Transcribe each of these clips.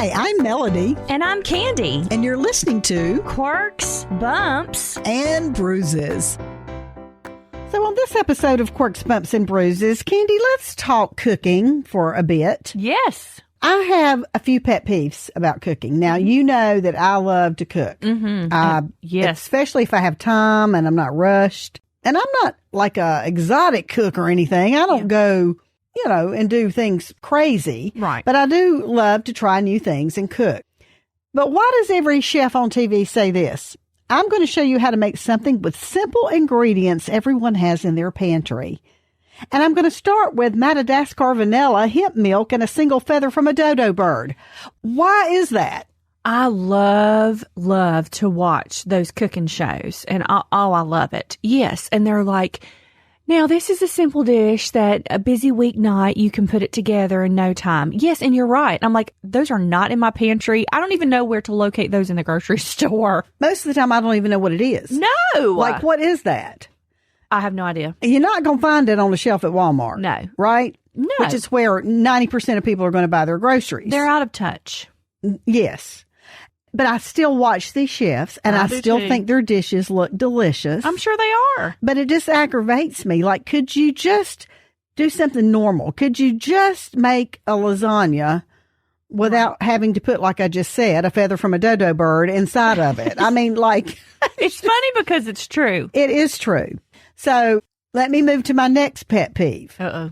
Hi, I'm Melody. And I'm Candi. And you're listening to Quirks, Bumps, and Bruises. So on this episode of Quirks, Bumps, and Bruises, Candi, let's talk cooking for a bit. Yes. I have a few pet peeves about cooking. Now, you know that I love to cook. Yes. Especially if I have time and I'm not rushed. And I'm not like a exotic cook or anything. I don't go, and do things crazy. Right. But I do love to try new things and cook. But why does every chef on TV say this? I'm going to show you how to make something with simple ingredients everyone has in their pantry. And I'm going to start with Madagascar vanilla, hemp milk, and a single feather from a dodo bird. Why is that? I love to watch those cooking shows, and I love it. Yes, and they're like, now this is a simple dish that a busy weeknight, you can put it together in no time. Yes, and you're right. I'm like, those are not in my pantry. I don't even know where to locate those in the grocery store. Most of the time, I don't even know what it is. No! Like, what is that? I have no idea. You're not going to find it on the shelf at Walmart. No. Right? No. Which is where 90% of people are going to buy their groceries. They're out of touch. Yes. But I still watch these chefs, and I still too. think their dishes look delicious. I'm sure they are. But it just aggravates me. Like, could you just do something normal? Could you just make a lasagna without having to put, like I just said, a feather from a dodo bird inside of it? I mean, like... It's funny because it's true. It is true. So let me move to my next pet peeve. Uh-oh.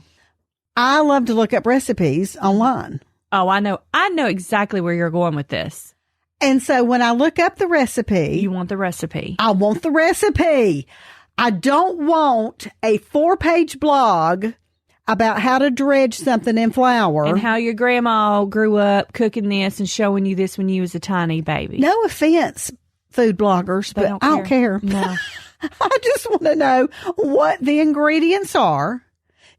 I love to look up recipes online. Oh, I know exactly where you're going with this. And so when I look up the recipe... You want the recipe. I want the recipe. I don't want a 4-page blog about how to dredge something in flour. And how your grandma grew up cooking this and showing you this when you was a tiny baby. No offense, food bloggers, but I don't care. No. I just want to know what the ingredients are.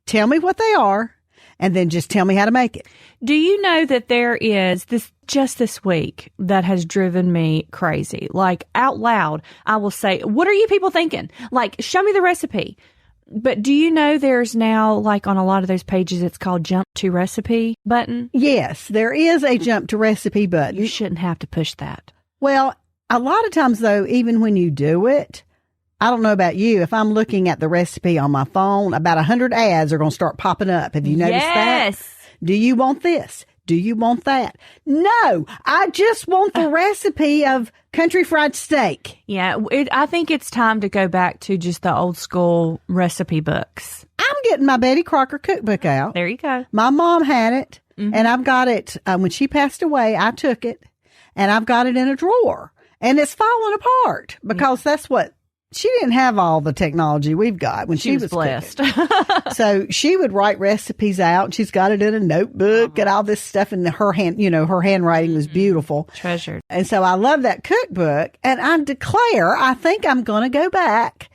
Tell me what they are. And then just tell me how to make it. Do you know that there is this week that has driven me crazy? Like, out loud, I will say, what are you people thinking? Like, show me the recipe. But do you know there's now, like, on a lot of those pages, it's called jump to recipe button? Yes, there is a jump to recipe button. You shouldn't have to push that. Well, a lot of times, though, even when you do it, I don't know about you. If I'm looking at the recipe on my phone, about 100 ads are going to start popping up. Have you noticed that? Yes. Do you want this? Do you want that? No, I just want the recipe of country fried steak. Yeah, I think it's time to go back to just the old school recipe books. I'm getting my Betty Crocker cookbook out. There you go. My mom had it, and I've got it. When she passed away, I took it, and I've got it in a drawer. And it's falling apart because that's what... She didn't have all the technology we've got when she was blessed. So she would write recipes out. She's got it in a notebook and all this stuff in her hand. Her handwriting was beautiful. Treasured. And so I love that cookbook. And I declare, I think I'm going to go back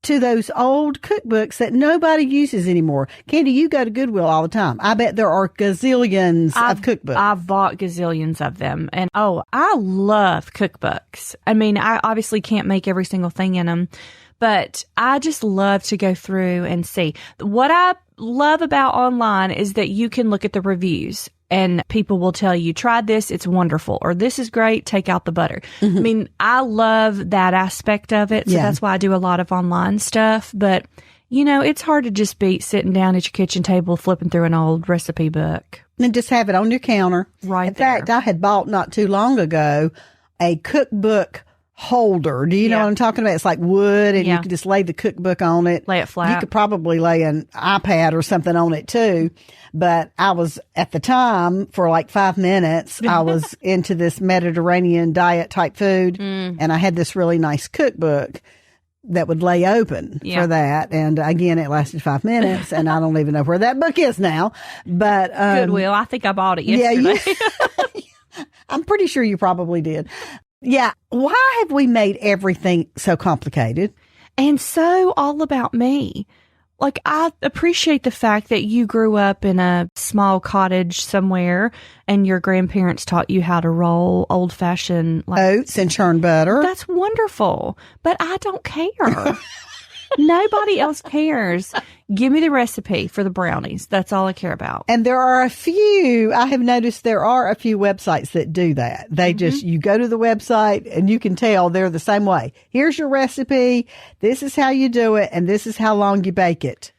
to those old cookbooks that nobody uses anymore. Candi, you go to Goodwill all the time. I bet there are gazillions of cookbooks. I've bought gazillions of them. And I love cookbooks. I mean, I obviously can't make every single thing in them, but I just love to go through and see. What I love about online is that you can look at the reviews. And people will tell you, try this, it's wonderful. Or this is great, take out the butter. I mean, I love that aspect of it. So that's why I do a lot of online stuff. But, it's hard to just be sitting down at your kitchen table, flipping through an old recipe book. And just have it on your counter. Right In fact, I had bought not too long ago a cookbook holder. Do you know what I'm talking about? It's like wood, and you can just lay the cookbook on it. Lay it flat. You could probably lay an iPad or something on it too. But I was, at the time, for like 5 minutes, I was into this Mediterranean diet type food. And I had this really nice cookbook that would lay open for that. And again, it lasted 5 minutes, and I don't even know where that book is now. But Goodwill. I think I bought it yesterday. Yeah, I'm pretty sure you probably did. Yeah. Why have we made everything so complicated? And so all about me. Like, I appreciate the fact that you grew up in a small cottage somewhere and your grandparents taught you how to roll old-fashioned... oats and churn butter. That's wonderful. But I don't care. Nobody else cares. Give me the recipe for the brownies. That's all I care about. And there are a few, I have noticed there are a few websites that do that. They just, you go to the website and you can tell they're the same way. Here's your recipe. This is how you do it. And this is how long you bake it.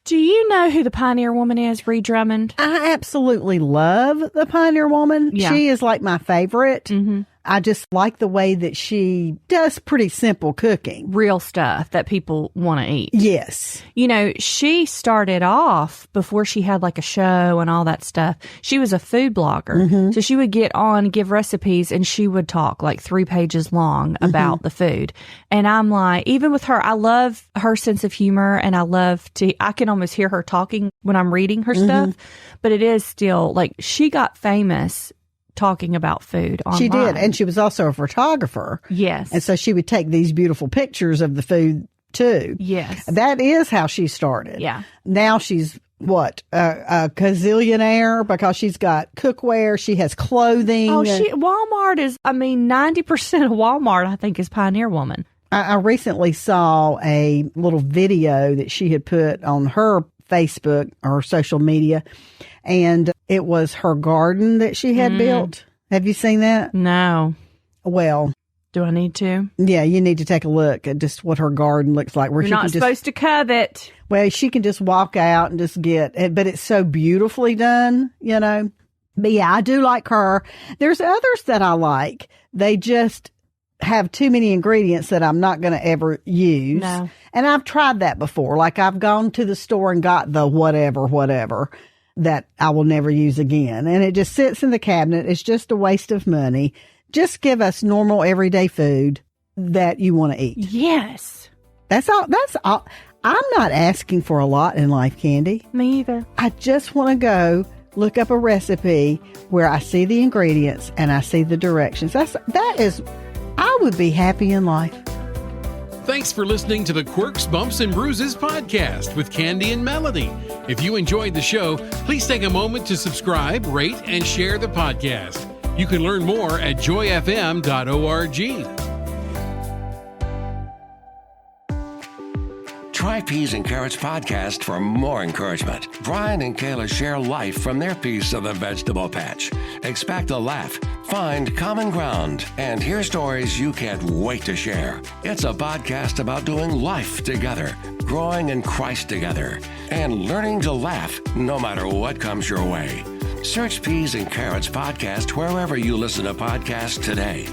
Do you know who the Pioneer Woman is, Ree Drummond? I absolutely love the Pioneer Woman. Yeah. She is like my favorite. Mm-hmm. I just like the way that she does pretty simple cooking. Real stuff that people want to eat. Yes. You know, she started off before she had like a show and all that stuff. She was a food blogger. Mm-hmm. So she would get on, give recipes, and she would talk like 3 pages long about the food. And I'm like, even with her, I love her sense of humor, and I can almost hear her talking when I'm reading her stuff. But it is still like she got famous talking about food online. She did. And she was also a photographer. Yes. And so she would take these beautiful pictures of the food too. Yes. That is how she started. Yeah. Now she's a gazillionaire because she's got cookware. She has clothing. Oh, Walmart is, 90% of Walmart, I think, is Pioneer Woman. I recently saw a little video that she had put on her Facebook or social media, and it was her garden that she had built. Have you seen that? No. Well, do I need to? Yeah, you need to take a look at just what her garden looks like. Where You're not supposed to covet. Well, she can just walk out and just get it, but it's so beautifully done, you know. But yeah, I do like her. There's others that I like. They just have too many ingredients that I'm not going to ever use. No. And I've tried that before. Like I've gone to the store and got the whatever that I will never use again. And it just sits in the cabinet. It's just a waste of money. Just give us normal everyday food that you want to eat. Yes. That's all. I'm not asking for a lot in life, Candy. Me either. I just want to go look up a recipe where I see the ingredients and I see the directions. I would be happy in life. Thanks for listening to the Quirks, Bumps, and Bruises podcast with Candi and Melody. If you enjoyed the show, please take a moment to subscribe, rate, and share the podcast. You can learn more at joyfm.org. Try Peas and Carrots podcast for more encouragement. Brian and Kayla share life from their piece of the vegetable patch. Expect a laugh, find common ground, and hear stories you can't wait to share. It's a podcast about doing life together, growing in Christ together, and learning to laugh no matter what comes your way. Search Peas and Carrots podcast wherever you listen to podcasts today.